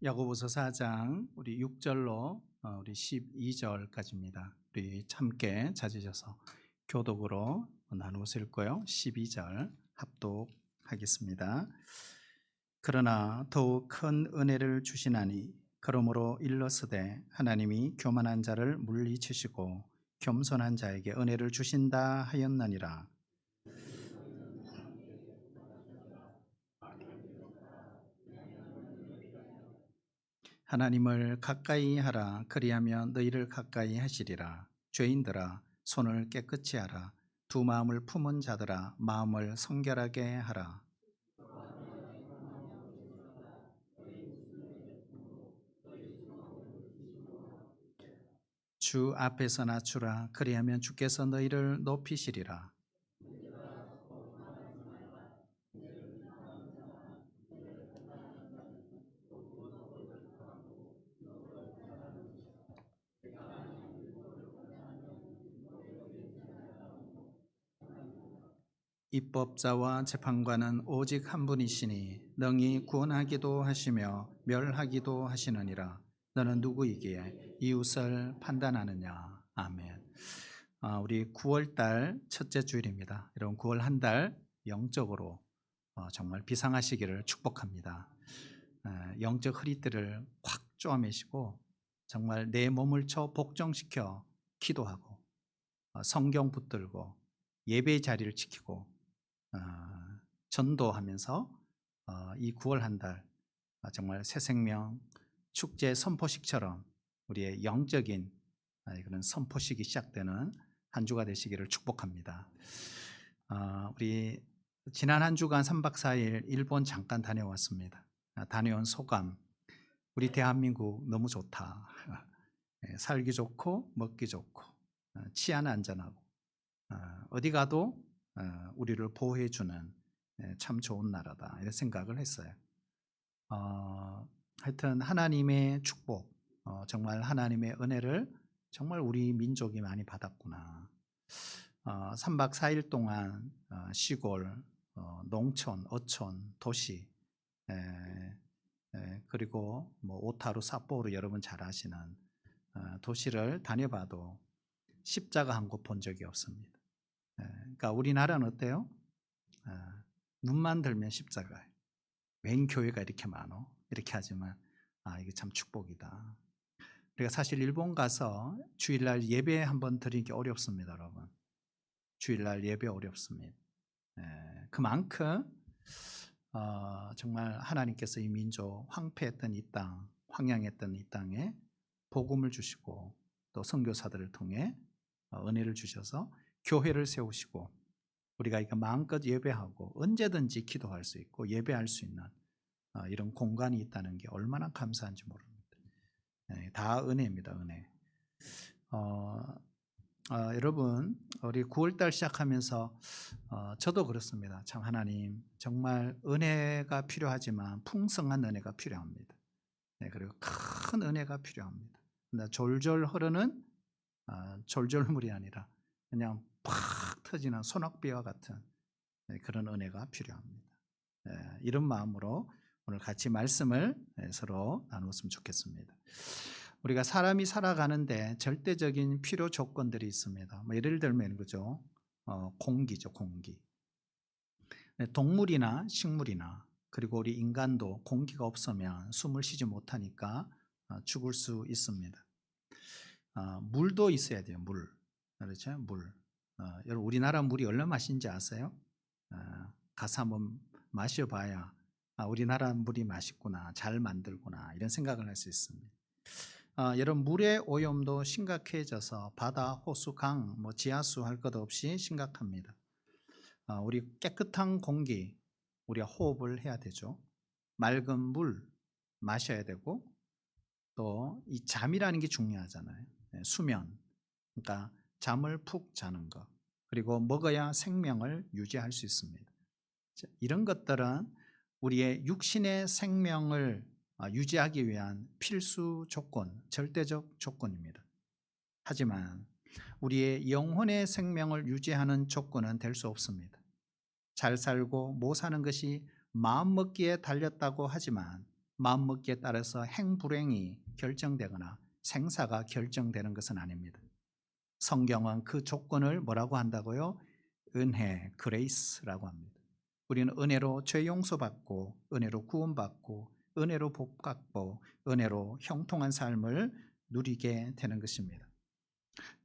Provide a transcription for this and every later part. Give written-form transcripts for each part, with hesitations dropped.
야고보서 4장 우리 6절로 우리 12절까지입니다. 우리 함께 찾으셔서 교독으로 나누실 거요. 12절 합독하겠습니다. 그러나 더욱 큰 은혜를 주시나니 그러므로 일러스되 하나님이 교만한 자를 물리치시고 겸손한 자에게 은혜를 주신다 하였느니라. 하나님을 가까이 하라. 그리하면 너희를 가까이 하시리라. 죄인들아 손을 깨끗이 하라. 두 마음을 품은 자들아 마음을 성결하게 하라. 주 앞에서 낮추라. 그리하면 주께서 너희를 높이시리라. 입법자와 재판관은 오직 한 분이시니 능히 구원하기도 하시며 멸하기도 하시느니라. 너는 누구이기에 이웃을 판단하느냐. 아멘. 우리 9월달 첫째 주일입니다. 여러분 9월 한 달 영적으로 정말 비상하시기를 축복합니다. 영적 허리띠를 콱 쪼아매시고 정말 내 몸을 복종시켜 기도하고 성경 붙들고 예배의 자리를 지키고 전도하면서 이 9월 한 달 정말 새 생명 축제 선포식처럼 우리의 영적인 그런 선포식이 시작되는 한 주가 되시기를 축복합니다. 우리 지난 한 주간 3박 4일 일본 잠깐 다녀왔습니다. 다녀온 소감, 우리 대한민국 너무 좋다. 살기 좋고 먹기 좋고 치안 안전하고 어디 가도 우리를 보호해 주는 참 좋은 나라다 이런 생각을 했어요. 하여튼 하나님의 축복, 정말 하나님의 은혜를 정말 우리 민족이 많이 받았구나. 3박 4일 동안 시골, 농촌, 어촌, 도시, 그리고 뭐 오타루, 삿포로 여러분 잘 아시는 도시를 다녀봐도 십자가 한 곳 본 적이 없습니다. 그러니까 우리나라는 어때요? 눈만 들면 십자가예요. 웬 교회가 이렇게 많어? 이렇게 하지만 이게 참 축복이다. 우리가 사실 일본 가서 주일날 예배 한번 드리기 어렵습니다, 여러분. 주일날 예배 어렵습니다. 그만큼 정말 하나님께서 이 민족 황폐했던 이 땅, 황량했던 이 땅에 복음을 주시고 또 선교사들을 통해 은혜를 주셔서 교회를 세우시고 우리가 이거 마음껏 예배하고 언제든지 기도할 수 있고 예배할 수 있는 이런 공간이 있다는 게 얼마나 감사한지 모릅니다. 다 은혜입니다, 은혜. 여러분 우리 9월달 시작하면서 저도 그렇습니다. 참 하나님 정말 은혜가 필요하지만 풍성한 은혜가 필요합니다. 그리고 큰 은혜가 필요합니다. 졸졸 흐르는 졸졸물이 아니라 그냥 팍 터지는 소낙비와 같은 그런 은혜가 필요합니다. 이런 마음으로 오늘 같이 말씀을 서로 나누었으면 좋겠습니다. 우리가 사람이 살아가는데 절대적인 필요 조건들이 있습니다. 예를 들면 그죠? 공기죠, 공기. 동물이나 식물이나 그리고 우리 인간도 공기가 없으면 숨을 쉬지 못하니까 죽을 수 있습니다. 물도 있어야 돼요, 물. 그렇죠? 물. 여러분 우리나라 물이 얼마나 맛있는지 아세요? 가서 한번 마셔봐야 우리나라 물이 맛있구나, 잘 만들구나 이런 생각을 할 수 있습니다. 여러분 물의 오염도 심각해져서 바다, 호수, 강, 지하수 할 것 없이 심각합니다. 우리 깨끗한 공기 우리가 호흡을 해야 되죠. 맑은 물 마셔야 되고 또 이 잠이라는 게 중요하잖아요. 수면, 그러니까 잠을 푹 자는 것, 그리고 먹어야 생명을 유지할 수 있습니다. 이런 것들은 우리의 육신의 생명을 유지하기 위한 필수 조건, 절대적 조건입니다. 하지만 우리의 영혼의 생명을 유지하는 조건은 될 수 없습니다. 잘 살고 못 사는 것이 마음먹기에 달렸다고 하지만 마음먹기에 따라서 행불행이 결정되거나 생사가 결정되는 것은 아닙니다. 성경은 그 조건을 뭐라고 한다고요? 은혜, 그레이스라고 합니다. 우리는 은혜로 죄 용서받고, 은혜로 구원받고, 은혜로 복받고, 은혜로 형통한 삶을 누리게 되는 것입니다.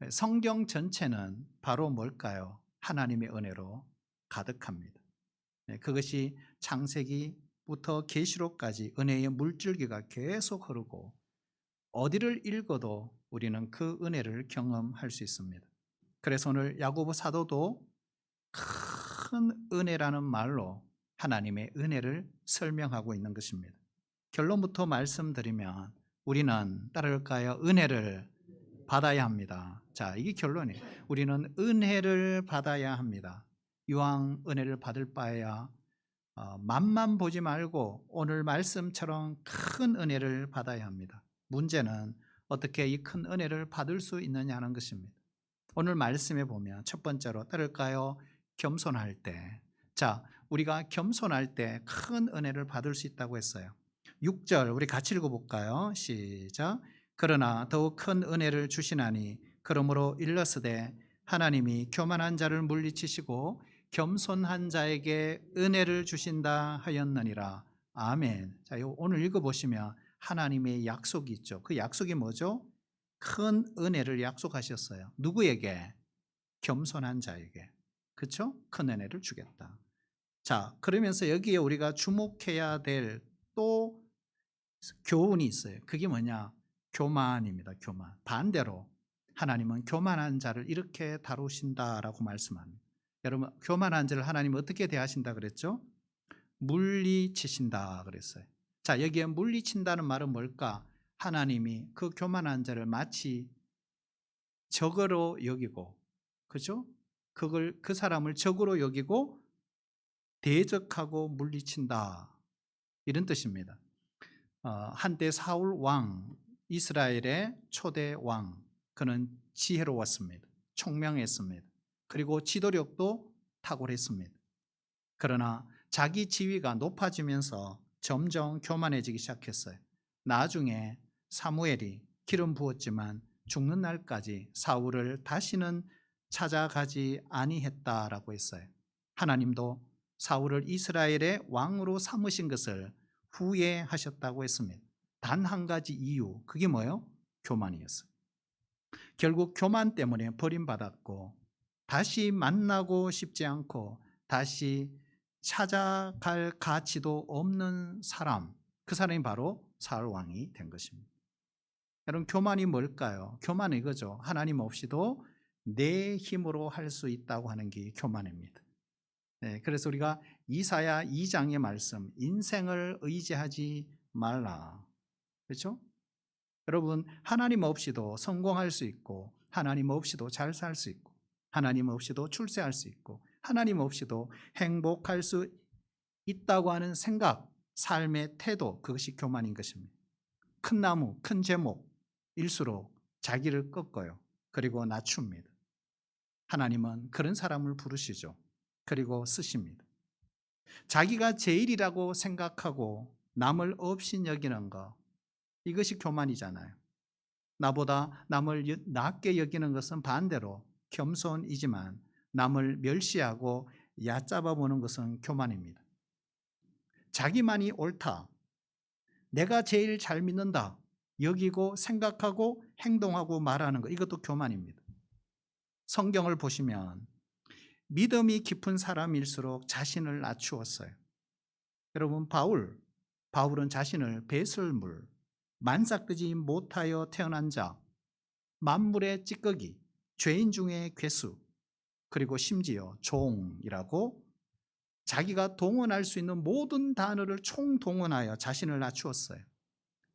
성경 전체는 바로 뭘까요? 하나님의 은혜로 가득합니다. 그것이 창세기부터 계시록까지 은혜의 물줄기가 계속 흐르고 어디를 읽어도 우리는 그 은혜를 경험할 수 있습니다. 그래서 오늘 야고보 사도도 큰 은혜라는 말로 하나님의 은혜를 설명하고 있는 것입니다. 결론부터 말씀드리면 우리는 따를까요? 은혜를 받아야 합니다. 자, 이게 결론이에요. 우리는 은혜를 받아야 합니다. 이왕 은혜를 받을 바에야 맛만 보지 말고 오늘 말씀처럼 큰 은혜를 받아야 합니다. 문제는 어떻게 이 큰 은혜를 받을 수 있느냐 하는 것입니다. 오늘 말씀에 보면 첫 번째로 따를까요? 겸손할 때. 자, 우리가 겸손할 때 큰 은혜를 받을 수 있다고 했어요. 6절 우리 같이 읽어볼까요? 시작. 그러나 더욱 큰 은혜를 주시나니 그러므로 일러스되 하나님이 교만한 자를 물리치시고 겸손한 자에게 은혜를 주신다 하였느니라. 아멘. 자, 오늘 읽어보시면 하나님의 약속이 있죠. 그 약속이 뭐죠? 큰 은혜를 약속하셨어요. 누구에게? 겸손한 자에게. 그렇죠? 큰 은혜를 주겠다. 자, 그러면서 여기에 우리가 주목해야 될 또 교훈이 있어요. 그게 뭐냐? 교만입니다. 교만. 반대로 하나님은 교만한 자를 이렇게 다루신다라고 말씀합니다. 여러분, 교만한 자를 하나님은 어떻게 대하신다 그랬죠? 물리치신다 그랬어요. 자, 여기에 물리친다는 말은 뭘까? 하나님이 그 교만한 자를 마치 적으로 여기고, 그죠? 그 사람을 적으로 여기고 대적하고 물리친다. 이런 뜻입니다. 한때 사울 왕, 이스라엘의 초대 왕, 그는 지혜로웠습니다. 총명했습니다. 그리고 지도력도 탁월했습니다. 그러나 자기 지위가 높아지면서 점점 교만해지기 시작했어요. 나중에 사무엘이 기름 부었지만 죽는 날까지 사울을 다시는 찾아가지 아니했다라고 했어요. 하나님도 사울을 이스라엘의 왕으로 삼으신 것을 후회하셨다고 했습니다. 단 한 가지 이유, 그게 뭐예요? 교만이었어요. 결국 교만 때문에 버림받았고 다시 만나고 싶지 않고 다시 찾아갈 가치도 없는 사람, 그 사람이 바로 사울 왕이 된 것입니다. 여러분, 교만이 뭘까요? 교만은 이거죠. 하나님 없이도 내 힘으로 할 수 있다고 하는 게 교만입니다. 네, 그래서 우리가 이사야 2장의 말씀, 인생을 의지하지 말라. 그렇죠? 여러분, 하나님 없이도 성공할 수 있고, 하나님 없이도 잘 살 수 있고, 하나님 없이도 출세할 수 있고, 하나님 없이도 행복할 수 있다고 하는 생각, 삶의 태도, 그것이 교만인 것입니다. 큰 나무, 큰 제목일수록 자기를 꺾어요. 그리고 낮춥니다. 하나님은 그런 사람을 부르시죠. 그리고 쓰십니다. 자기가 제일이라고 생각하고 남을 없인 여기는 것, 이것이 교만이잖아요. 나보다 남을 낮게 여기는 것은 반대로 겸손이지만 남을 멸시하고 얕잡아 보는 것은 교만입니다. 자기만이 옳다, 내가 제일 잘 믿는다 여기고 생각하고 행동하고 말하는 것, 이것도 교만입니다. 성경을 보시면 믿음이 깊은 사람일수록 자신을 낮추었어요. 여러분, 바울은 자신을 배설물, 만삭되지 못하여 태어난 자, 만물의 찌꺼기, 죄인 중에 괴수, 그리고 심지어 종이라고 자기가 동원할 수 있는 모든 단어를 총동원하여 자신을 낮추었어요.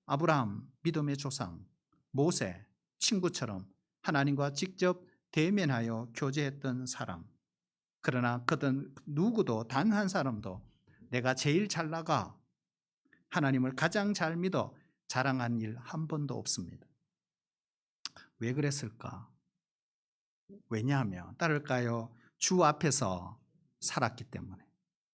아브라함, 믿음의 조상, 모세, 친구처럼 하나님과 직접 대면하여 교제했던 사람. 그러나 그든 누구도 단 한 사람도 내가 제일 잘 나가, 하나님을 가장 잘 믿어 자랑한 일 한 번도 없습니다. 왜 그랬을까? 왜냐하면 따를까요? 주 앞에서 살았기 때문에.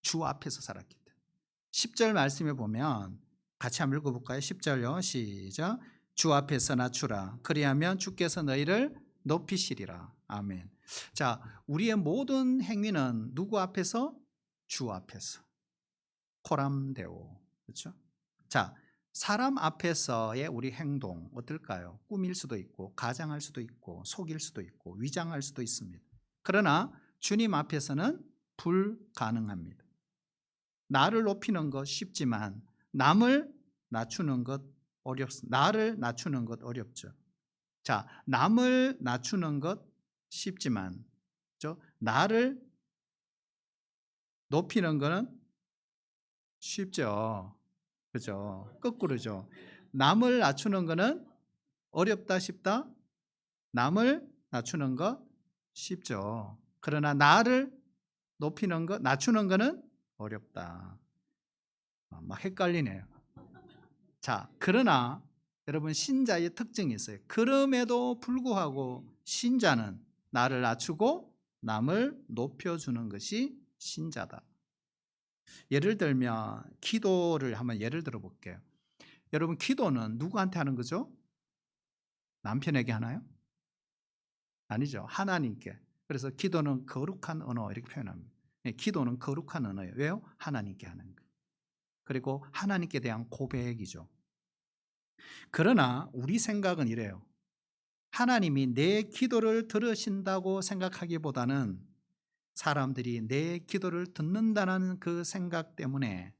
주 앞에서 살았기 때문에. 10절 말씀에 보면 같이 한번 읽어볼까요? 10절요. 시작. 주 앞에서 낮추라. 그리하면 주께서 너희를 높이시리라. 아멘. 자, 우리의 모든 행위는 누구 앞에서? 주 앞에서. 코람데오. 그렇죠? 자, 사람 앞에서의 우리 행동 어떨까요? 꾸밀 수도 있고 가장할 수도 있고 속일 수도 있고 위장할 수도 있습니다. 그러나 주님 앞에서는 불가능합니다. 나를 높이는 것 쉽지만 남을 낮추는 것 어렵습니다. 나를 낮추는 것 어렵죠. 자, 남을 낮추는 것 쉽지만 나를 높이는 것은 쉽죠. 그죠? 거꾸로죠. 남을 낮추는 것은 어렵다 쉽다? 남을 낮추는 것 쉽죠. 그러나 나를 높이는 것, 낮추는 것은 어렵다. 막 헷갈리네요. 자, 그러나 여러분 신자의 특징이 있어요. 그럼에도 불구하고 신자는 나를 낮추고 남을 높여주는 것이 신자다. 예를 들면 기도를 한번 예를 들어 볼게요. 여러분 기도는 누구한테 하는 거죠? 남편에게 하나요? 아니죠. 하나님께. 그래서 기도는 거룩한 언어 이렇게 표현합니다. 기도는 거룩한 언어예요. 왜요? 하나님께 하는 거예요. 그리고 하나님께 대한 고백이죠. 그러나 우리 생각은 이래요. 하나님이 내 기도를 들으신다고 생각하기보다는 사람들이 내 기도를 듣는다는 그 생각 때문에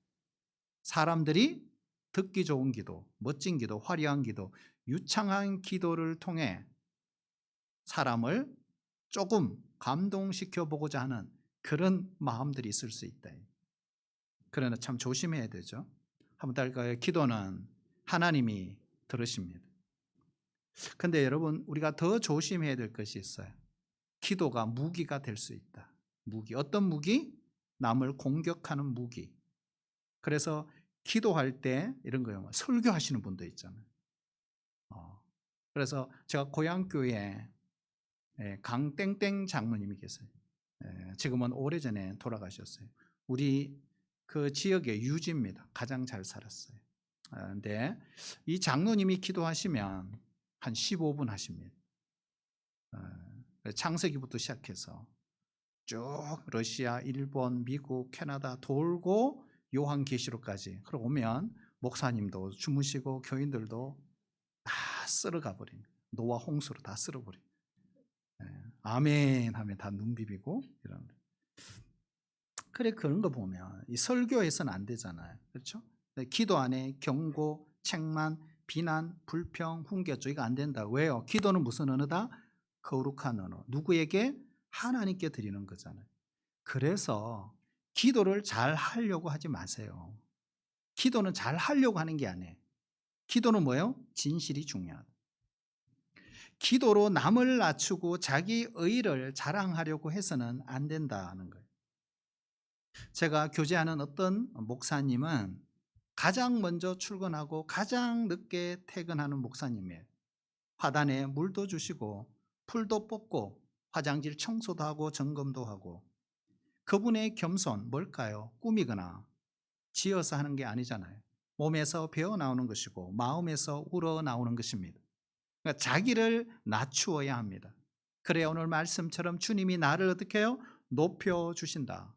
사람들이 듣기 좋은 기도, 멋진 기도, 화려한 기도, 유창한 기도를 통해 사람을 조금 감동시켜 보고자 하는 그런 마음들이 있을 수 있다. 그러나 참 조심해야 되죠. 한번 달까요? 기도는 하나님이 들으십니다. 근데 여러분 우리가 더 조심해야 될 것이 있어요. 기도가 무기가 될 수 있다. 무기. 어떤 무기? 남을 공격하는 무기. 그래서 기도할 때 이런 거예요. 설교하시는 분도 있잖아요. 그래서 제가 고향교회에 강땡땡 장로님이 계세요. 지금은 오래전에 돌아가셨어요. 우리 그 지역의 유지입니다. 가장 잘 살았어요. 근데 이 장로님이 기도하시면 한 15분 하십니다. 창세기부터 시작해서 쭉 러시아, 일본, 미국, 캐나다 돌고 요한계시록까지. 그러고 오면 목사님도 주무시고 교인들도 다 쓸어가 버립니다. 노아 홍수로 다 쓸어버립니다. 아멘 하면 다 눈 비비고 이런. 그래 그런 거 보면 이 설교에서는 안 되잖아요. 그렇죠? 기도 안에 경고, 책만, 비난, 불평, 훈계죠. 이거 안 된다. 왜요? 기도는 무슨 언어다? 거룩한 언어. 누구에게? 하나님께 드리는 거잖아요. 그래서 기도를 잘 하려고 하지 마세요. 기도는 잘 하려고 하는 게 아니에요. 기도는 뭐예요? 진실이 중요하다. 기도로 남을 낮추고 자기 의의를 자랑하려고 해서는 안 된다는 거예요. 제가 교제하는 어떤 목사님은 가장 먼저 출근하고 가장 늦게 퇴근하는 목사님이에요. 화단에 물도 주시고 풀도 뽑고 화장실 청소도 하고 점검도 하고. 그분의 겸손 뭘까요? 꾸미거나 지어서 하는 게 아니잖아요. 몸에서 배어 나오는 것이고 마음에서 우러 나오는 것입니다. 그러니까 자기를 낮추어야 합니다. 그래야 오늘 말씀처럼 주님이 나를 어떻게 해요? 높여주신다.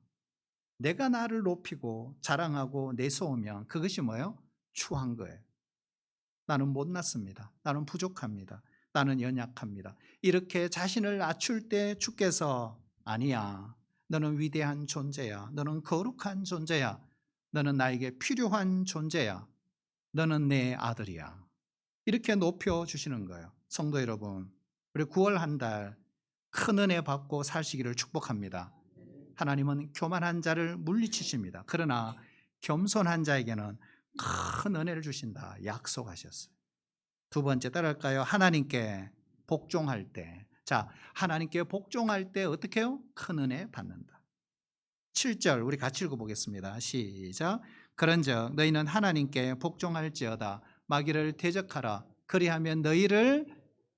내가 나를 높이고 자랑하고 내세우면 그것이 뭐예요? 추한 거예요. 나는 못났습니다. 나는 부족합니다. 나는 연약합니다. 이렇게 자신을 낮출 때 주께서 아니야. 너는 위대한 존재야. 너는 거룩한 존재야. 너는 나에게 필요한 존재야. 너는 내 아들이야. 이렇게 높여주시는 거예요. 성도 여러분, 우리 9월 한 달 큰 은혜 받고 사시기를 축복합니다. 하나님은 교만한 자를 물리치십니다. 그러나 겸손한 자에게는 큰 은혜를 주신다 약속하셨어요. 두 번째 따라할까요? 하나님께 복종할 때. 자, 하나님께 복종할 때 어떻게 해요? 큰 은혜 받는다. 7절 우리 같이 읽어보겠습니다. 시작. 그런즉 너희는 하나님께 복종할지어다. 마귀를 대적하라. 그리하면 너희를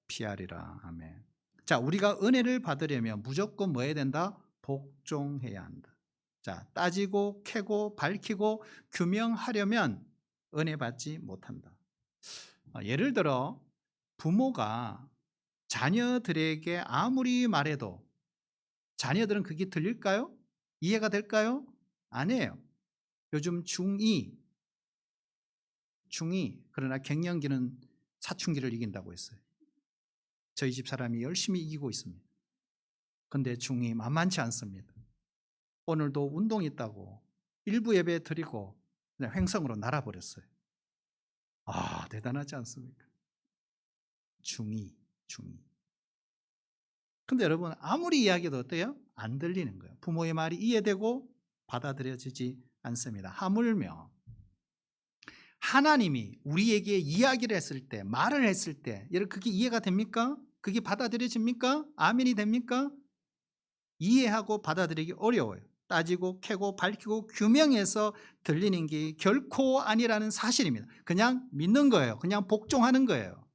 피하리라. 아멘. 자, 우리가 은혜를 받으려면 무조건 뭐 해야 된다? 복종해야 한다. 자, 따지고 캐고 밝히고 규명하려면 은혜 받지 못한다. 예를 들어 부모가 자녀들에게 아무리 말해도 자녀들은 그게 들릴까요? 이해가 될까요? 아니에요. 요즘 중2 그러나 갱년기는 사춘기를 이긴다고 했어요. 저희 집 사람이 열심히 이기고 있습니다. 근데 중2 만만치 않습니다. 오늘도 운동 있다고 일부 예배 드리고 그냥 횡성으로 날아버렸어요. 대단하지 않습니까? 중2. 근데 여러분 아무리 이야기해도 어때요? 안 들리는 거예요. 부모의 말이 이해되고 받아들여지지 않습니다. 하물며 하나님이 우리에게 이야기를 했을 때, 말을 했을 때 여러분 그게 이해가 됩니까? 그게 받아들여집니까? 아멘이 됩니까? 이해하고 받아들이기 어려워요. 따지고 캐고 밝히고 규명해서 들리는 게 결코 아니라는 사실입니다. 그냥 믿는 거예요. 그냥 복종하는 거예요.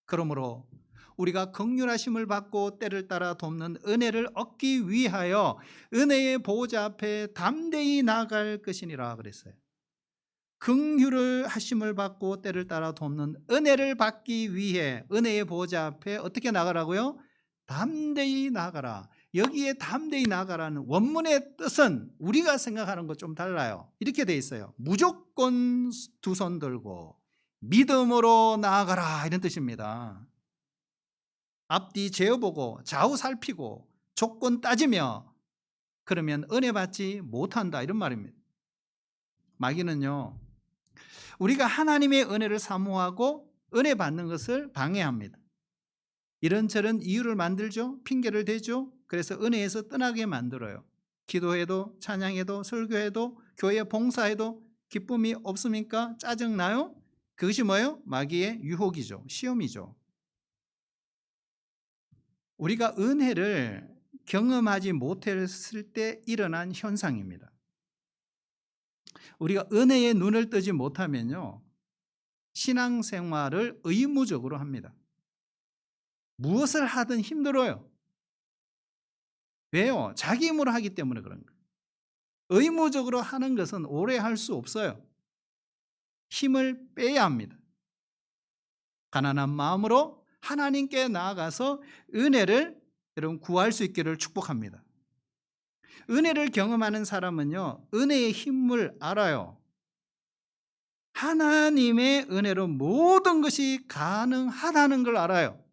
그러므로 우리가 긍휼하심을 받고 때를 따라 돕는 은혜를 얻기 위하여 은혜의 보호자 앞에 담대히 나아갈 것이니라 그랬어요. 긍휼을 하심을 받고 때를 따라 돕는 은혜를 받기 위해 은혜의 보호자 앞에 어떻게 나가라고요? 담대히 나가라. 여기에 담대히 나가라는 원문의 뜻은 우리가 생각하는 것 좀 달라요. 이렇게 돼 있어요. 무조건 두 손 들고 믿음으로 나아가라 이런 뜻입니다. 앞뒤 재어보고 좌우 살피고 조건 따지며 그러면 은혜 받지 못한다 이런 말입니다. 마귀는요 우리가 하나님의 은혜를 사모하고 은혜 받는 것을 방해합니다. 이런저런 이유를 만들죠. 핑계를 대죠. 그래서 은혜에서 떠나게 만들어요. 기도해도 찬양해도 설교해도 교회 봉사해도 기쁨이 없습니까? 짜증나요? 그것이 뭐예요? 마귀의 유혹이죠. 시험이죠. 우리가 은혜를 경험하지 못했을 때 일어난 현상입니다. 우리가 은혜의 눈을 뜨지 못하면요 신앙생활을 의무적으로 합니다. 무엇을 하든 힘들어요. 왜요? 자기 힘으로 하기 때문에 그런 거예요. 의무적으로 하는 것은 오래 할 수 없어요. 힘을 빼야 합니다. 가난한 마음으로 하나님께 나아가서 은혜를 여러분 구할 수 있기를 축복합니다. 은혜를 경험하는 사람은요 은혜의 힘을 알아요. 하나님의 은혜로 모든 것이 가능하다는 걸 알아요.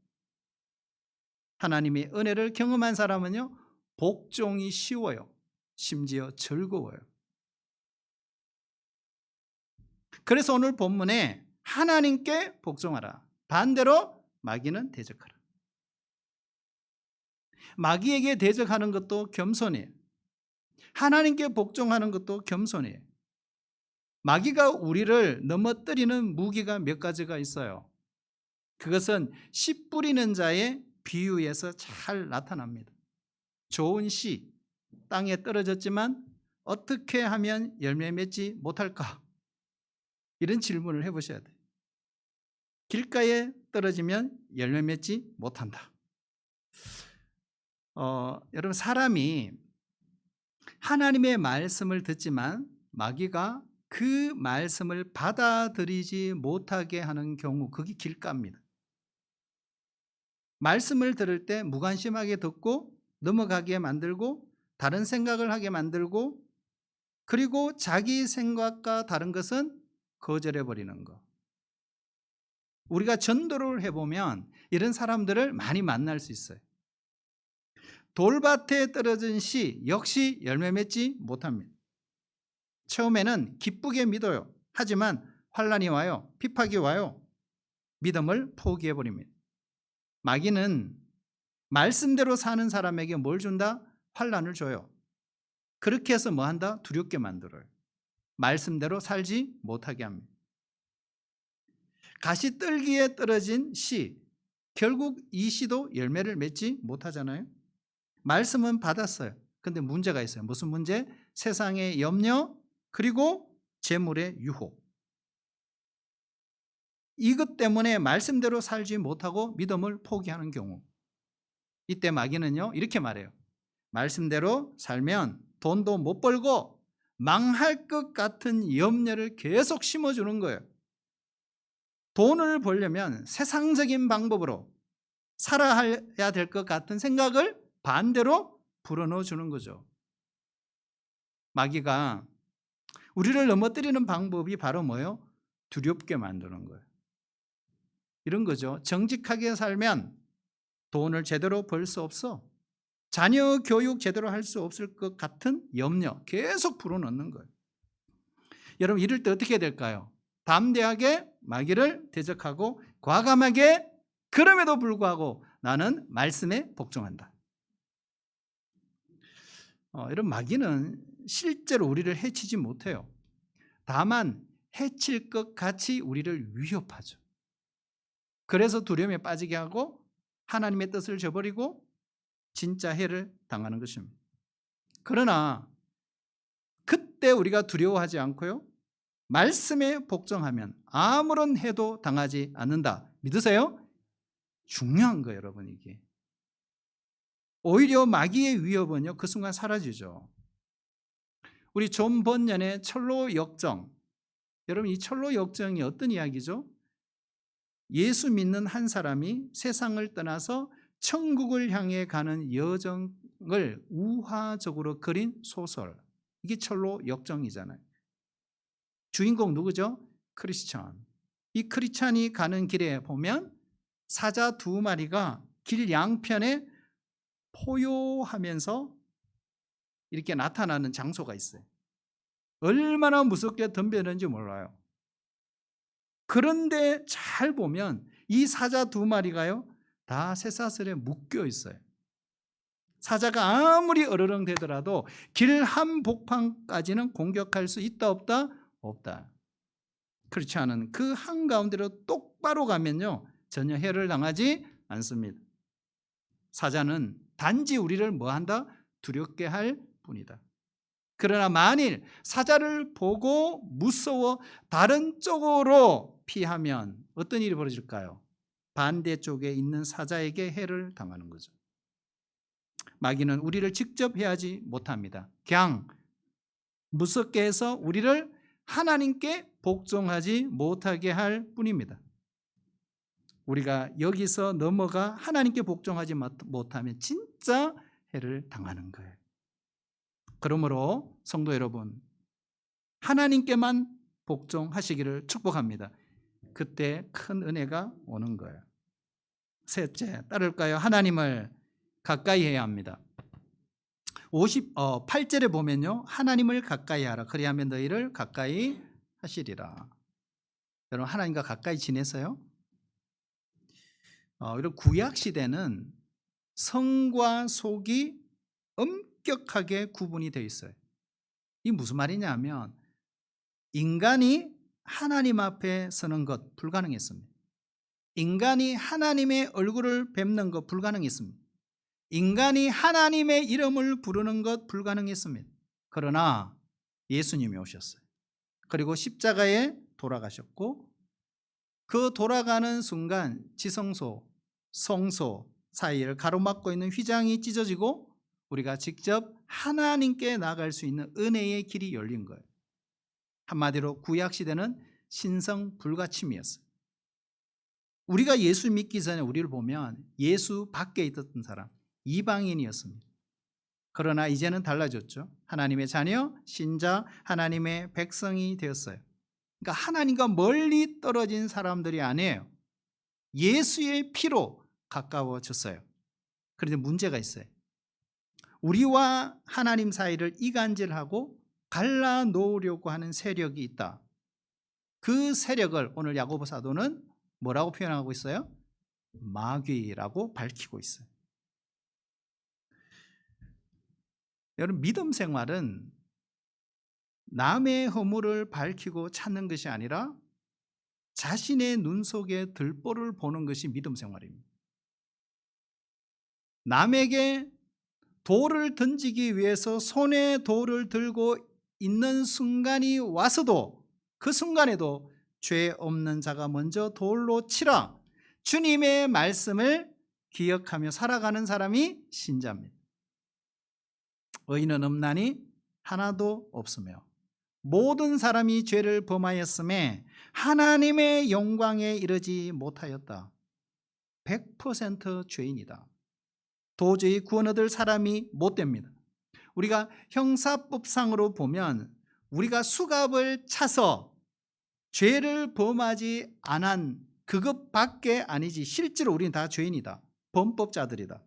하나님의 은혜를 경험한 사람은요 복종이 쉬워요. 심지어 즐거워요. 그래서 오늘 본문에 하나님께 복종하라. 반대로 마귀는 대적하라. 마귀에게 대적하는 것도 겸손이에요. 하나님께 복종하는 것도 겸손이에요. 마귀가 우리를 넘어뜨리는 무기가 몇 가지가 있어요. 그것은 씨 뿌리는 자의 비유에서 잘 나타납니다. 좋은 씨, 땅에 떨어졌지만 어떻게 하면 열매 맺지 못할까? 이런 질문을 해보셔야 돼요. 길가에 떨어지면 열매 맺지 못한다. 여러분 사람이 하나님의 말씀을 듣지만 마귀가 그 말씀을 받아들이지 못하게 하는 경우 그게 길가입니다. 말씀을 들을 때 무관심하게 듣고 넘어가게 만들고 다른 생각을 하게 만들고 그리고 자기 생각과 다른 것은 거절해버리는 것. 우리가 전도를 해보면 이런 사람들을 많이 만날 수 있어요. 돌밭에 떨어진 씨 역시 열매 맺지 못합니다. 처음에는 기쁘게 믿어요. 하지만 환난이 와요. 핍박이 와요. 믿음을 포기해버립니다. 마귀는 말씀대로 사는 사람에게 뭘 준다? 환난을 줘요. 그렇게 해서 뭐 한다? 두렵게 만들어요. 말씀대로 살지 못하게 합니다. 가시떨기에 떨어진 씨, 결국 이 씨도 열매를 맺지 못하잖아요. 말씀은 받았어요. 근데 문제가 있어요. 무슨 문제? 세상의 염려 그리고 재물의 유혹. 이것 때문에 말씀대로 살지 못하고 믿음을 포기하는 경우. 이때 마귀는요 이렇게 말해요. 말씀대로 살면 돈도 못 벌고 망할 것 같은 염려를 계속 심어주는 거예요. 돈을 벌려면 세상적인 방법으로 살아야 될 것 같은 생각을 반대로 불어넣어 주는 거죠. 마귀가 우리를 넘어뜨리는 방법이 바로 뭐예요? 두렵게 만드는 거예요. 이런 거죠. 정직하게 살면 돈을 제대로 벌 수 없어. 자녀 교육 제대로 할 수 없을 것 같은 염려 계속 불어넣는 거예요. 여러분 이럴 때 어떻게 해야 될까요? 담대하게 마귀를 대적하고 과감하게 그럼에도 불구하고 나는 말씀에 복종한다. 이런 마귀는 실제로 우리를 해치지 못해요. 다만 해칠 것 같이 우리를 위협하죠. 그래서 두려움에 빠지게 하고 하나님의 뜻을 저버리고 진짜 해를 당하는 것입니다. 그러나 그때 우리가 두려워하지 않고요, 말씀에 복종하면 아무런 해도 당하지 않는다. 믿으세요? 중요한 거예요, 여러분. 이게 오히려 마귀의 위협은요 그 순간 사라지죠. 우리 존 번연의 철로 역정, 여러분 이 철로 역정이 어떤 이야기죠? 예수 믿는 한 사람이 세상을 떠나서 천국을 향해 가는 여정을 우화적으로 그린 소설, 이게 철로 역정이잖아요. 주인공 누구죠? 크리스찬. 이 크리스찬이 가는 길에 보면 사자 2마리가 길 양편에 포효하면서 이렇게 나타나는 장소가 있어요. 얼마나 무섭게 덤벼는지 몰라요. 그런데 잘 보면 이 사자 2마리가요 다 쇠사슬에 묶여 있어요. 사자가 아무리 어르렁대더라도 길 한복판까지는 공격할 수 있다 없다? 없다. 그렇지 않은 그 한가운데로 똑바로 가면요 전혀 해를 당하지 않습니다. 사자는 단지 우리를 뭐한다? 두렵게 할 뿐이다. 그러나 만일 사자를 보고 무서워 다른 쪽으로 피하면 어떤 일이 벌어질까요? 반대쪽에 있는 사자에게 해를 당하는 거죠. 마귀는 우리를 직접 해하지 못합니다. 그냥 무섭게 해서 우리를 하나님께 복종하지 못하게 할 뿐입니다. 우리가 여기서 넘어가 하나님께 복종하지 못하면 진짜 해를 당하는 거예요. 그러므로 성도 여러분, 하나님께만 복종하시기를 축복합니다. 그때 큰 은혜가 오는 거예요. 셋째, 따를까요? 하나님을 가까이 해야 합니다. 8절에 보면요, 하나님을 가까이 하라. 그리하면 너희를 가까이 하시리라. 여러분, 하나님과 가까이 지내서요, 이런 구약 시대는 성과 속이 엄격하게 구분이 되어 있어요. 이게 무슨 말이냐면 인간이 하나님 앞에 서는 것 불가능했습니다. 인간이 하나님의 얼굴을 뵙는 것 불가능했습니다. 인간이 하나님의 이름을 부르는 것 불가능했습니다. 그러나 예수님이 오셨어요. 그리고 십자가에 돌아가셨고 그 돌아가는 순간 지성소, 성소 사이를 가로막고 있는 휘장이 찢어지고 우리가 직접 하나님께 나갈 수 있는 은혜의 길이 열린 거예요. 한마디로 구약시대는 신성 불가침이었어요. 우리가 예수 믿기 전에 우리를 보면 예수 밖에 있었던 사람, 이방인이었습니다. 그러나 이제는 달라졌죠. 하나님의 자녀, 신자, 하나님의 백성이 되었어요. 그러니까 하나님과 멀리 떨어진 사람들이 아니에요. 예수의 피로 가까워졌어요. 그런데 문제가 있어요. 우리와 하나님 사이를 이간질하고 갈라놓으려고 하는 세력이 있다. 그 세력을 오늘 야고보 사도는 뭐라고 표현하고 있어요? 마귀라고 밝히고 있어요. 여러분, 믿음 생활은 남의 허물을 밝히고 찾는 것이 아니라 자신의 눈 속에 들보를 보는 것이 믿음 생활입니다. 남에게 돌을 던지기 위해서 손에 돌을 들고 있는 순간이 와서도 그 순간에도 죄 없는 자가 먼저 돌로 치라. 주님의 말씀을 기억하며 살아가는 사람이 신자입니다. 의인은 없나니 하나도 없으며 모든 사람이 죄를 범하였음에 하나님의 영광에 이르지 못하였다. 100% 죄인이다. 도저히 구원 얻을 사람이 못 됩니다. 우리가 형사법상으로 보면 우리가 수갑을 차서 죄를 범하지 않은 그것밖에 아니지 실제로 우리는 다 죄인이다. 범법자들이다.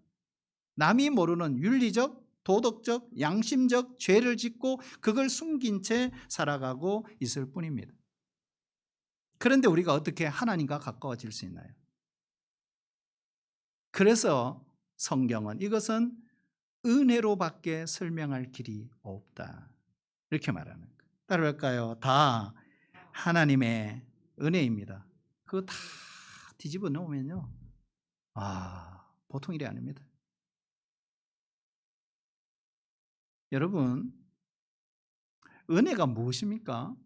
남이 모르는 윤리적, 도덕적, 양심적 죄를 짓고 그걸 숨긴 채 살아가고 있을 뿐입니다. 그런데 우리가 어떻게 하나님과 가까워질 수 있나요? 그래서 성경은 이것은 은혜로밖에 설명할 길이 없다. 이렇게 말하는 거예요. 따라할까요? 다 하나님의 은혜입니다. 그거 다 뒤집어 놓으면요. 보통 일이 아닙니다. 여러분, 은혜가 무엇입니까?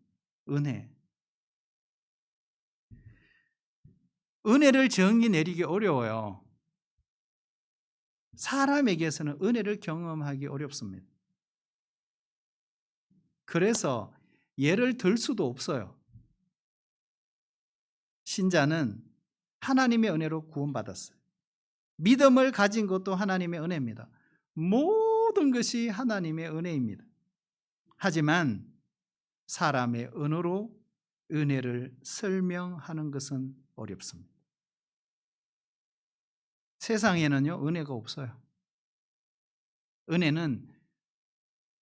은혜. 은혜를 정의 내리기 어려워요. 사람에게서는 은혜를 경험하기 어렵습니다. 그래서 예를 들 수도 없어요. 신자는 하나님의 은혜로 구원받았어요. 믿음을 가진 것도 하나님의 은혜입니다. 모든 것이 하나님의 은혜입니다. 하지만 사람의 언어로 은혜를 설명하는 것은 어렵습니다. 세상에는요, 은혜가 없어요. 은혜는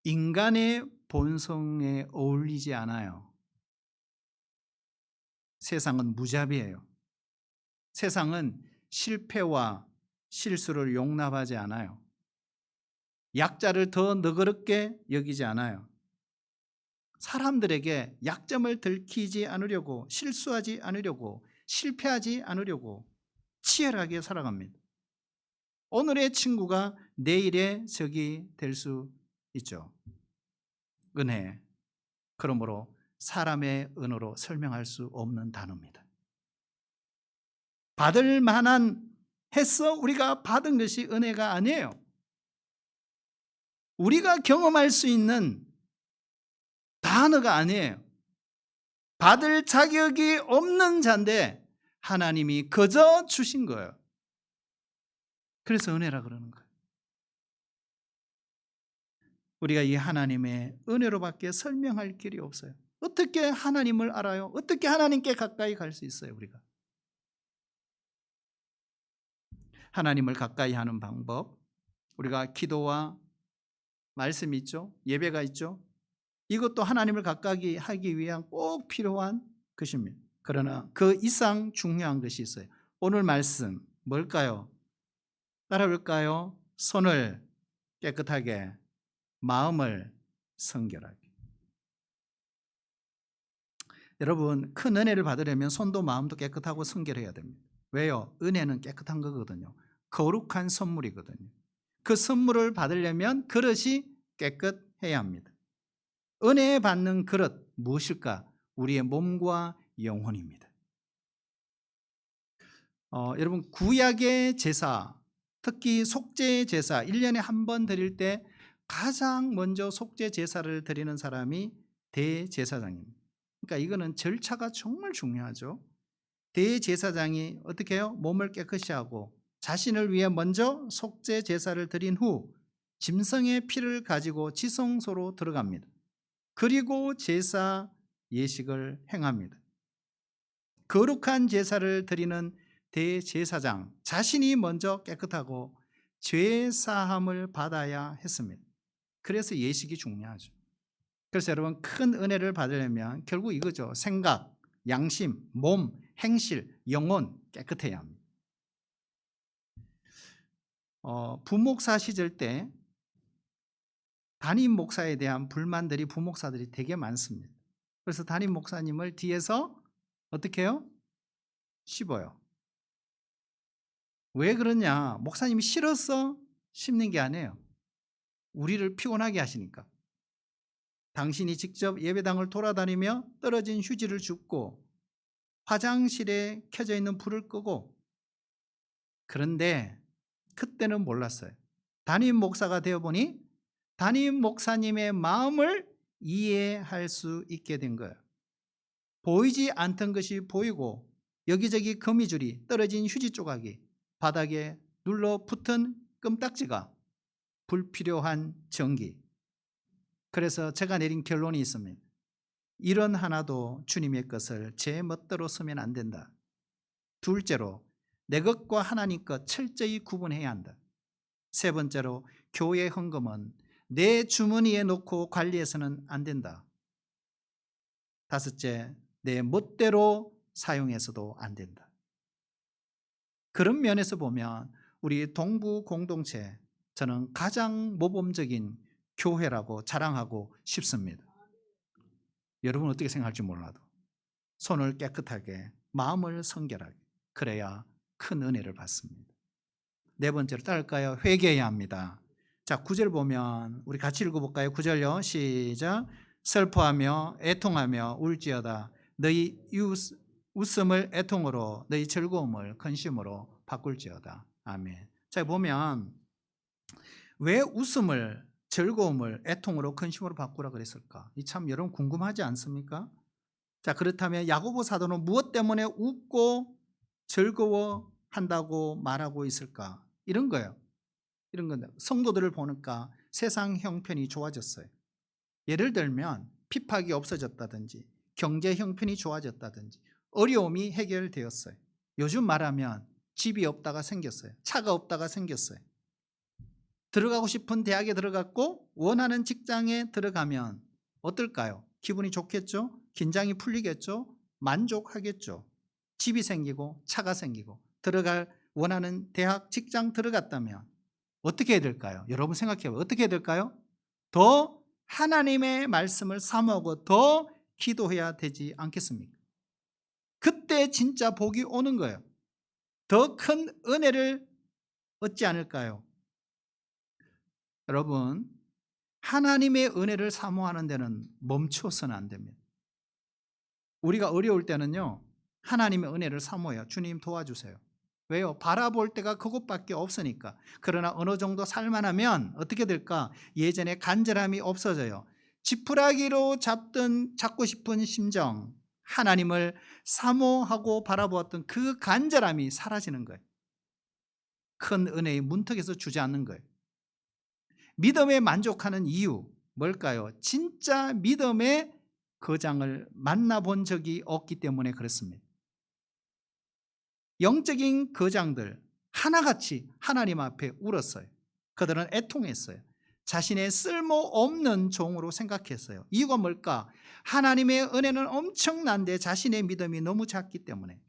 인간의 본성에 어울리지 않아요. 세상은 무자비해요. 세상은 실패와 실수를 용납하지 않아요. 약자를 더 너그럽게 여기지 않아요. 사람들에게 약점을 들키지 않으려고, 실수하지 않으려고, 실패하지 않으려고 치열하게 살아갑니다. 오늘의 친구가 내일의 적이 될 수 있죠. 은혜, 그러므로 사람의 언어로 설명할 수 없는 단어입니다. 받을 만한 해서 우리가 받은 것이 은혜가 아니에요. 우리가 경험할 수 있는 단어가 아니에요. 받을 자격이 없는 자인데 하나님이 거저 주신 거예요. 그래서 은혜라 그러는 거예요. 우리가 이 하나님의 은혜로밖에 설명할 길이 없어요. 어떻게 하나님을 알아요? 어떻게 하나님께 가까이 갈 수 있어요, 우리가? 하나님을 가까이 하는 방법, 우리가 기도와 말씀이 있죠. 예배가 있죠. 이것도 하나님을 가까이 하기 위한 꼭 필요한 것입니다. 그러나 그 이상 중요한 것이 있어요. 오늘 말씀 뭘까요? 따라볼까요? 손을 깨끗하게, 마음을 성결하게. 여러분, 큰 은혜를 받으려면 손도 마음도 깨끗하고 성결해야 됩니다. 왜요? 은혜는 깨끗한 거거든요. 거룩한 선물이거든요. 그 선물을 받으려면 그릇이 깨끗해야 합니다. 은혜 받는 그릇 무엇일까? 우리의 몸과 영혼입니다. 여러분, 구약의 제사, 특히 속죄 제사 1년에 한 번 드릴 때 가장 먼저 속죄 제사를 드리는 사람이 대제사장입니다. 그러니까 이거는 절차가 정말 중요하죠. 대제사장이 어떻게 해요? 몸을 깨끗이 하고 자신을 위해 먼저 속죄 제사를 드린 후 짐승의 피를 가지고 지성소로 들어갑니다. 그리고 제사 예식을 행합니다. 거룩한 제사를 드리는 대제사장 자신이 먼저 깨끗하고 죄 사함을 받아야 했습니다. 그래서 예식이 중요하죠. 그래서 여러분, 큰 은혜를 받으려면 결국 이거죠. 생각, 양심, 몸, 행실, 영혼 깨끗해야 합니다. 부목사 시절 때 담임 목사에 대한 불만들이 부목사들이 되게 많습니다. 그래서 담임 목사님을 뒤에서 어떻게 해요? 씹어요. 왜 그러냐? 목사님이 싫어서 씹는 게 아니에요. 우리를 피곤하게 하시니까. 당신이 직접 예배당을 돌아다니며 떨어진 휴지를 줍고 화장실에 켜져 있는 불을 끄고. 그런데 그때는 몰랐어요. 담임 목사가 되어보니 담임 목사님의 마음을 이해할 수 있게 된 거예요. 보이지 않던 것이 보이고 여기저기 거미줄이 떨어진 휴지 조각이 바닥에 눌러붙은 껌딱지가 불필요한 전기. 그래서 제가 내린 결론이 있습니다. 이런 하나도 주님의 것을 제 멋대로 쓰면 안 된다. 둘째로 내 것과 하나님 것 철저히 구분해야 한다. 세 번째로 교회 헌금은 내 주머니에 넣고 관리해서는 안 된다. 다섯째, 내 멋대로 사용해서도 안 된다. 그런 면에서 보면 우리 동부 공동체, 저는 가장 모범적인 교회라고 자랑하고 싶습니다. 여러분 어떻게 생각할지 몰라도 손을 깨끗하게, 마음을 성결하게, 그래야 큰 은혜를 받습니다. 네 번째로 따를까요? 회개해야 합니다. 자, 9절 보면 우리 같이 읽어볼까요? 9절요. 시작. 슬퍼하며 애통하며 울지어다. 너희 웃음을 애통으로, 너희 즐거움을 근심으로 바꿀지어다. 아멘. 자, 보면 왜 웃음을, 즐거움을 애통으로 근심으로 바꾸라 그랬을까? 이 참 여러분 궁금하지 않습니까? 자, 그렇다면 야고보 사도는 무엇 때문에 웃고 즐거워한다고 말하고 있을까? 이런 거예요. 이런 건데, 성도들을 보니까 세상 형편이 좋아졌어요. 예를 들면 핍박이 없어졌다든지 경제 형편이 좋아졌다든지 어려움이 해결되었어요. 요즘 말하면 집이 없다가 생겼어요. 차가 없다가 생겼어요. 들어가고 싶은 대학에 들어갔고 원하는 직장에 들어가면 어떨까요? 기분이 좋겠죠? 긴장이 풀리겠죠? 만족하겠죠? 집이 생기고 차가 생기고 들어갈 원하는 대학, 직장 들어갔다면 어떻게 해야 될까요? 여러분 생각해봐요. 어떻게 해야 될까요? 더 하나님의 말씀을 사모하고 더 기도해야 되지 않겠습니까? 그때 진짜 복이 오는 거예요. 더 큰 은혜를 얻지 않을까요? 여러분, 하나님의 은혜를 사모하는 데는 멈춰서는 안 됩니다. 우리가 어려울 때는요, 하나님의 은혜를 사모해요. 주님 도와주세요. 왜요? 바라볼 때가 그것밖에 없으니까. 그러나 어느 정도 살만하면 어떻게 될까? 예전에 간절함이 없어져요. 지푸라기로 잡고 싶은 심정, 하나님을 사모하고 바라보았던 그 간절함이 사라지는 거예요. 큰 은혜의 문턱에서 주지 않는 거예요. 믿음에 만족하는 이유 뭘까요? 진짜 믿음의 거장을 만나본 적이 없기 때문에 그렇습니다. 영적인 거장들 하나같이 하나님 앞에 울었어요. 그들은 애통했어요. 자신의 쓸모없는 종으로 생각했어요. 이유가 뭘까? 하나님의 은혜는 엄청난데 자신의 믿음이 너무 작기 때문에.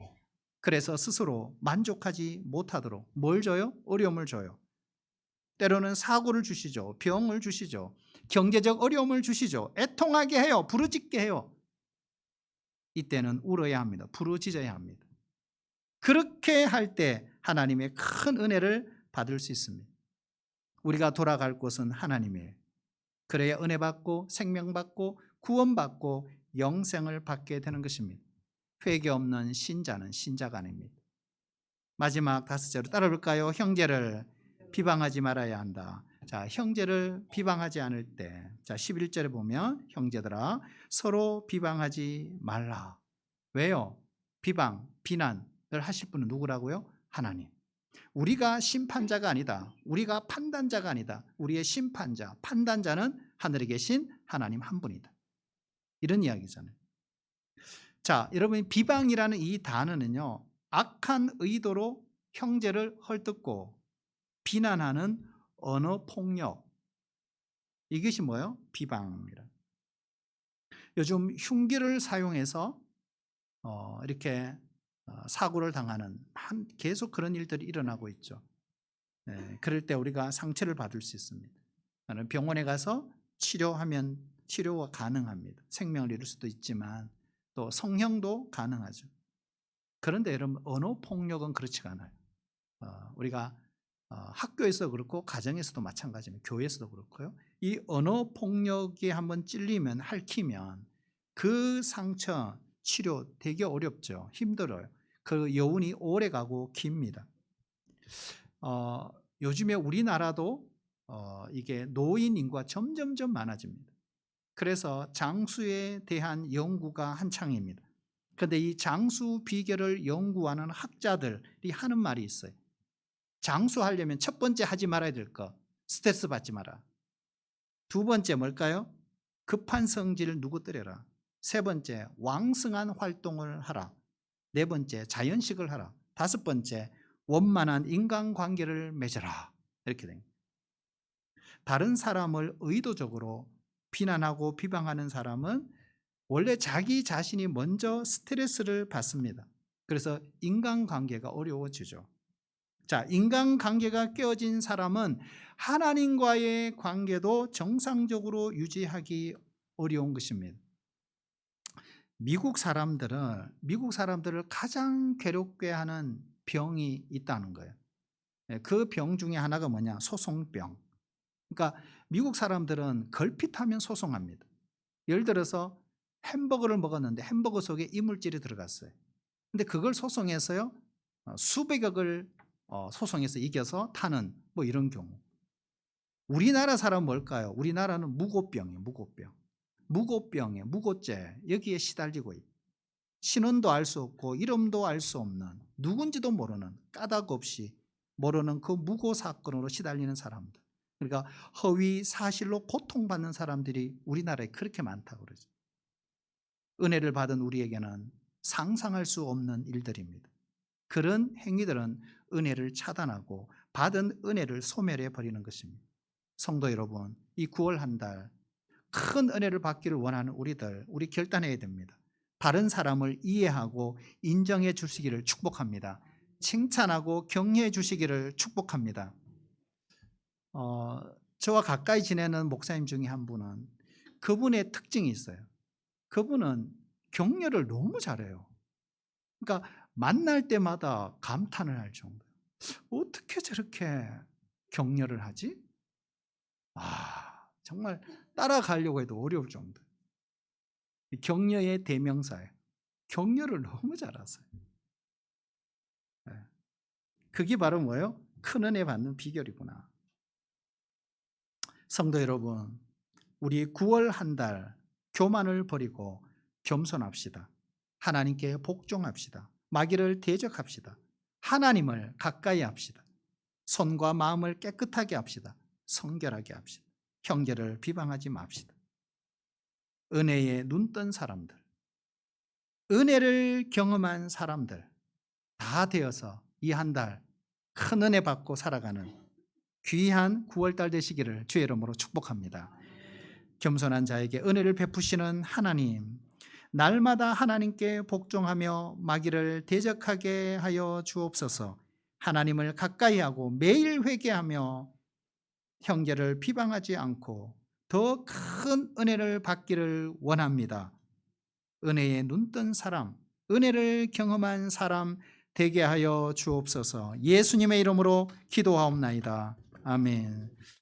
그래서 스스로 만족하지 못하도록 뭘 줘요? 어려움을 줘요. 때로는 사고를 주시죠. 병을 주시죠. 경제적 어려움을 주시죠. 애통하게 해요. 부르짖게 해요. 이때는 울어야 합니다. 부르짖어야 합니다. 그렇게 할 때 하나님의 큰 은혜를 받을 수 있습니다. 우리가 돌아갈 곳은 하나님이에요. 그래야 은혜 받고 생명 받고 구원 받고 영생을 받게 되는 것입니다. 회개 없는 신자는 신자가 아닙니다. 마지막 다섯째로 따라볼까요? 형제를 비방하지 말아야 한다. 자, 형제를 비방하지 않을 때, 자, 11절에 보면 형제들아 서로 비방하지 말라. 왜요? 비방, 비난을 하실 분은 누구라고요? 하나님. 우리가 심판자가 아니다. 우리가 판단자가 아니다. 우리의 심판자, 판단자는 하늘에 계신 하나님 한 분이다. 이런 이야기잖아요. 자, 여러분 비방이라는 이 단어는요, 악한 의도로 형제를 헐뜯고 비난하는 언어 폭력, 이것이 뭐예요? 비방이라. 요즘 흉기를 사용해서 이렇게 사고를 당하는 계속 그런 일들이 일어나고 있죠. 그럴 때 우리가 상처를 받을 수 있습니다. 병원에 가서 치료하면 치료가 가능합니다. 생명을 잃을 수도 있지만 또 성형도 가능하죠. 그런데 여러분 언어 폭력은 그렇지가 않아요. 우리가 학교에서 그렇고 가정에서도 마찬가지입니다. 교회에서도 그렇고요. 이 언어 폭력이 한번 찔리면 핥히면 그 상처 치료 되게 어렵죠. 힘들어요. 그 여운이 오래가고 깁니다. 요즘에 우리나라도 이게 노인 인구가 점점점 많아집니다. 그래서 장수에 대한 연구가 한창입니다. 그런데 이 장수 비결을 연구하는 학자들이 하는 말이 있어요. 장수하려면 첫 번째 하지 말아야 될 거, 스트레스 받지 마라. 두 번째 뭘까요? 급한 성질을 누구뜨려라. 세 번째, 왕성한 활동을 하라. 네 번째, 자연식을 하라. 다섯 번째, 원만한 인간관계를 맺어라. 이렇게 됩니다. 다른 사람을 의도적으로 비난하고 비방하는 사람은 원래 자기 자신이 먼저 스트레스를 받습니다. 그래서 인간관계가 어려워지죠. 자, 인간관계가 깨어진 사람은 하나님과의 관계도 정상적으로 유지하기 어려운 것입니다. 미국 사람들을 가장 괴롭게 하는 병이 있다는 거예요. 그 병 중에 하나가 뭐냐? 소송병. 그러니까 미국 사람들은 걸핏하면 소송합니다. 예를 들어서 햄버거를 먹었는데 햄버거 속에 이물질이 들어갔어요. 근데 그걸 소송해서요, 수백억을 소송해서 이겨서 타는 뭐 이런 경우. 우리나라 사람은 뭘까요? 우리나라는 무고병이에요. 무고병에 무고죄, 여기에 시달리고 있고, 신원도 알 수 없고 이름도 알 수 없는, 누군지도 모르는, 까닭 없이 모르는 그 무고 사건으로 시달리는 사람들. 그러니까 허위 사실로 고통받는 사람들이 우리나라에 그렇게 많다고 그러죠. 은혜를 받은 우리에게는 상상할 수 없는 일들입니다. 그런 행위들은 은혜를 차단하고 받은 은혜를 소멸해 버리는 것입니다. 성도 여러분, 이 9월 한 달 큰 은혜를 받기를 원하는 우리 결단해야 됩니다. 다른 사람을 이해하고 인정해 주시기를 축복합니다. 칭찬하고 격려해 주시기를 축복합니다. 저와 가까이 지내는 목사님 중에 한 분은, 그분의 특징이 있어요. 그분은 격려를 너무 잘해요. 그러니까 만날 때마다 감탄을 할 정도. 어떻게 저렇게 격려를 하지? 정말 따라가려고 해도 어려울 정도. 격려의 대명사예요. 격려를 너무 잘하세요. 그게 바로 뭐예요? 큰 은혜 받는 비결이구나. 성도 여러분, 우리 9월 한 달 교만을 버리고 겸손합시다. 하나님께 복종합시다. 마귀를 대적합시다. 하나님을 가까이 합시다. 손과 마음을 깨끗하게 합시다. 성결하게 합시다. 형제를 비방하지 맙시다. 은혜에 눈뜬 사람들, 은혜를 경험한 사람들 다 되어서 이 한 달 큰 은혜 받고 살아가는 귀한 9월달 되시기를 주의 이름으로 축복합니다. 겸손한 자에게 은혜를 베푸시는 하나님, 날마다 하나님께 복종하며 마귀를 대적하게 하여 주옵소서. 하나님을 가까이 하고 매일 회개하며 형제를 비방하지 않고 더 큰 은혜를 받기를 원합니다. 은혜에 눈뜬 사람, 은혜를 경험한 사람 되게 하여 주옵소서. 예수님의 이름으로 기도하옵나이다. 아멘.